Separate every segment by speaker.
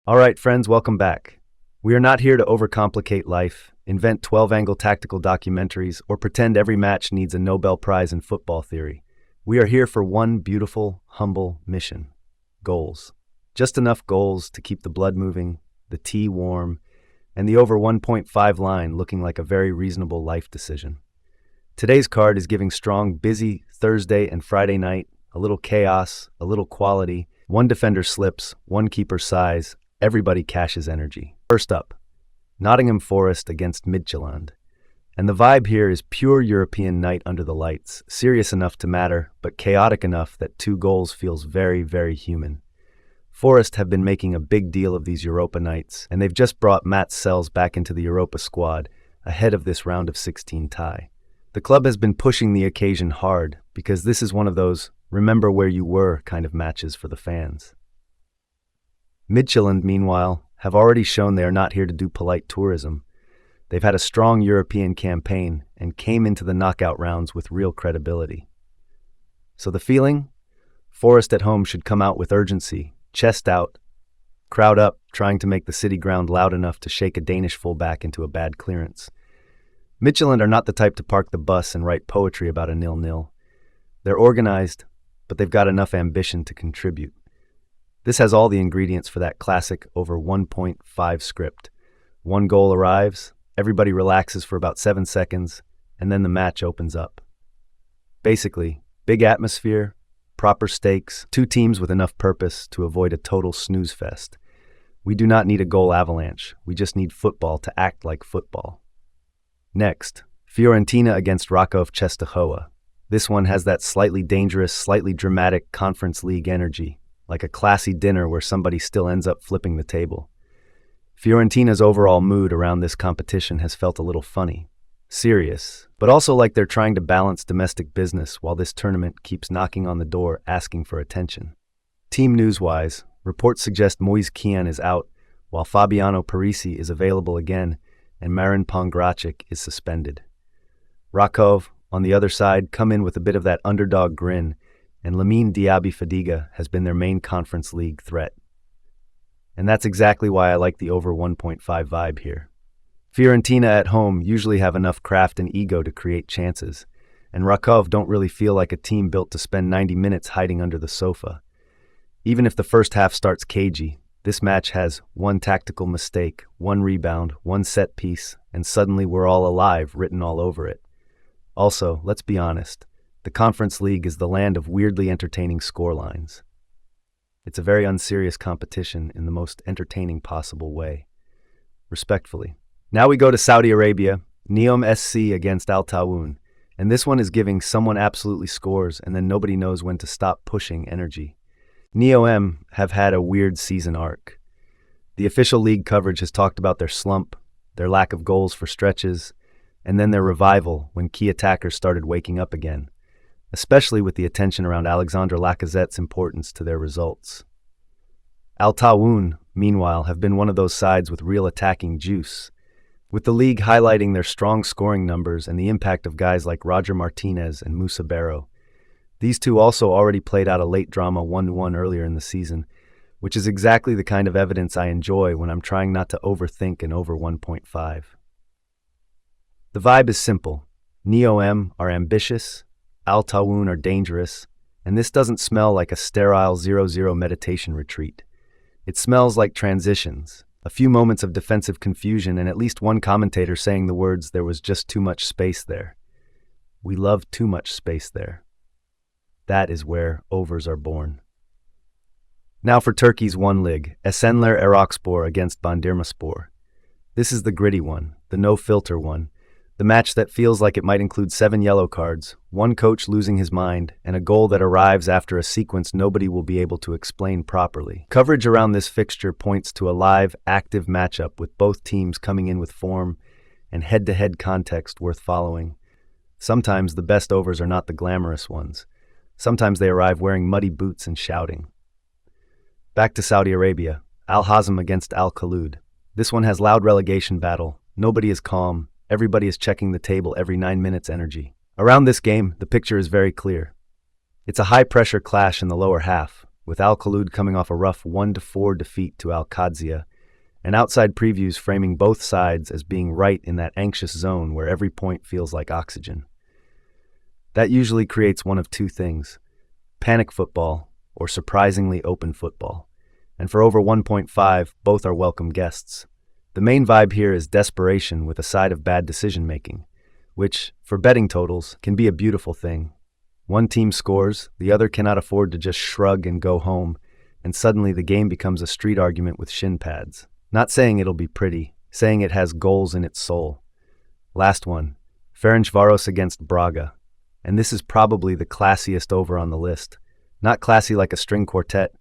Speaker 1: All right, friends, welcome back. We are not here to overcomplicate life, invent 12-angle tactical documentaries, or pretend every match needs a Nobel Prize in football theory. We are here for one beautiful, humble mission: goals. Just enough goals to keep the blood moving, the tea warm, and the over 1.5 line looking like a very reasonable life decision. Today's card is giving strong, busy Thursday and Friday night, a little chaos, a little quality. One defender slips, one keeper sighs, everybody cashes energy. First up, Nottingham Forest against Midtjylland. And the vibe here is pure European night under the lights, serious enough to matter, but chaotic enough that 2 goals feels very, very human. Forest have been making a big deal of these Europa nights, and they've just brought Matt Sells back into the Europa squad ahead of this round of 16 tie. The club has been pushing the occasion hard because this is one of those remember where you were kind of matches for the fans. Midtjylland, meanwhile, have already shown they are not here to do polite tourism. They've had a strong European campaign and came into the knockout rounds with real credibility. So the feeling? Forest at home should come out with urgency, chest out, crowd up, trying to make the city ground loud enough to shake a Danish fullback into a bad clearance. Midtjylland are not the type to park the bus and write poetry about a 0-0. They're organized, but they've got enough ambition to contribute. This has all the ingredients for that classic over 1.5 script. One goal arrives, everybody relaxes for about 7 seconds, and then the match opens up. Basically, big atmosphere, proper stakes, 2 teams with enough purpose to avoid a total snooze fest. We do not need a goal avalanche, we just need football to act like football. Next, Fiorentina against Rakov Czestochowa. This one has that slightly dangerous, slightly dramatic Conference League energy, like a classy dinner where somebody still ends up flipping the table. Fiorentina's overall mood around this competition has felt a little funny, serious, but also like they're trying to balance domestic business while this tournament keeps knocking on the door asking for attention. Team news-wise, reports suggest Moise Kean is out, while Fabiano Parisi is available again, and Marin Pongracic is suspended. Rakov, on the other side, come in with a bit of that underdog grin, and Lamine Diaby Fadiga has been their main Conference League threat. And that's exactly why I like the over 1.5 vibe here. Fiorentina at home usually have enough craft and ego to create chances, and Rakov don't really feel like a team built to spend 90 minutes hiding under the sofa. Even if the first half starts cagey, this match has 1 tactical mistake, 1 rebound, 1 set piece, and suddenly we're all alive written all over it. Also, let's be honest, the Conference League is the land of weirdly entertaining scorelines. It's a very unserious competition in the most entertaining possible way. Respectfully. Now we go to Saudi Arabia, Neom SC against Al Tawun, and this one is giving someone absolutely scores and then nobody knows when to stop pushing energy. Neom have had a weird season arc. The official league coverage has talked about their slump, their lack of goals for stretches, and then their revival when key attackers started waking up again, especially with the attention around Alexandre Lacazette's importance to their results. Al Tawun, meanwhile, have been one of those sides with real attacking juice, with the league highlighting their strong scoring numbers and the impact of guys like Roger Martinez and Moussa Barrow. These two also already played out a late drama 1-1 earlier in the season, which is exactly the kind of evidence I enjoy when I'm trying not to overthink an over 1.5. The vibe is simple. Neom are ambitious, Al Tawun are dangerous, and this doesn't smell like a sterile 0-0 meditation retreat. It smells like transitions, a few moments of defensive confusion, and at least one commentator saying the words, "There was just too much space there." We love too much space there. That is where overs are born. Now for Turkey's one lig, Esenler Erakspor against Bandırmaspor. This is the gritty one, the no-filter one, the match that feels like it might include 7 yellow cards, one coach losing his mind, and a goal that arrives after a sequence nobody will be able to explain properly. Coverage around this fixture points to a live, active matchup with both teams coming in with form and head-to-head context worth following. Sometimes the best overs are not the glamorous ones. Sometimes they arrive wearing muddy boots and shouting. Back to Saudi Arabia, Al Hazm against Al Khaloud. This one has loud relegation battle. Nobody is calm. Everybody is checking the table every 9 minutes energy. Around this game, the picture is very clear. It's a high-pressure clash in the lower half, with Al Khalud coming off a rough 1-4 defeat to Al Qadsiya, and outside previews framing both sides as being right in that anxious zone where every point feels like oxygen. That usually creates one of two things: panic football or surprisingly open football. And for over 1.5, both are welcome guests. The main vibe here is desperation with a side of bad decision-making, which, for betting totals, can be a beautiful thing. One team scores, the other cannot afford to just shrug and go home, and suddenly the game becomes a street argument with shin pads. Not saying it'll be pretty, saying it has goals in its soul. Last one, Ferencvaros against Braga. And this is probably the classiest over on the list. Not classy like a string quartet,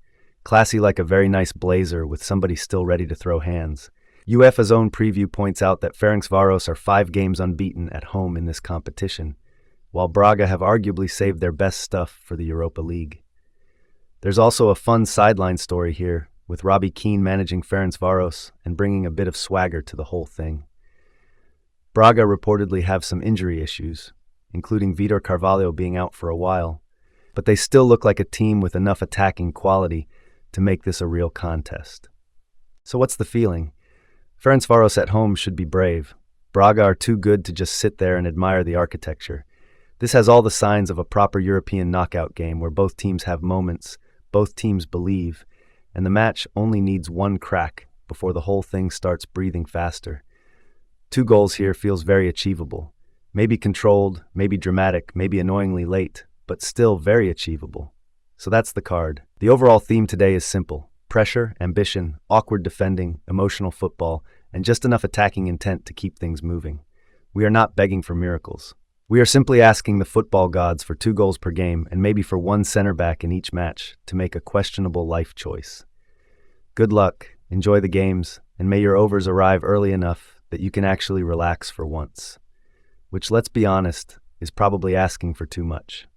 Speaker 1: classy like a very nice blazer with somebody still ready to throw hands. UEFA's own preview points out that Ferencvaros are 5 games unbeaten at home in this competition, while Braga have arguably saved their best stuff for the Europa League. There's also a fun sideline story here, with Robbie Keane managing Ferencvaros and bringing a bit of swagger to the whole thing. Braga reportedly have some injury issues, including Vitor Carvalho being out for a while, but they still look like a team with enough attacking quality to make this a real contest. So what's the feeling? Ferencvaros at home should be brave. Braga are too good to just sit there and admire the architecture. This has all the signs of a proper European knockout game where both teams have moments, both teams believe, and the match only needs one crack before the whole thing starts breathing faster. 2 goals here feels very achievable. Maybe controlled, maybe dramatic, maybe annoyingly late, but still very achievable. So that's the card. The overall theme today is simple: pressure, ambition, awkward defending, emotional football, and just enough attacking intent to keep things moving. We are not begging for miracles. We are simply asking the football gods for 2 goals per game and maybe for 1 center back in each match to make a questionable life choice. Good luck, enjoy the games, and may your overs arrive early enough that you can actually relax for once. Which, let's be honest, is probably asking for too much.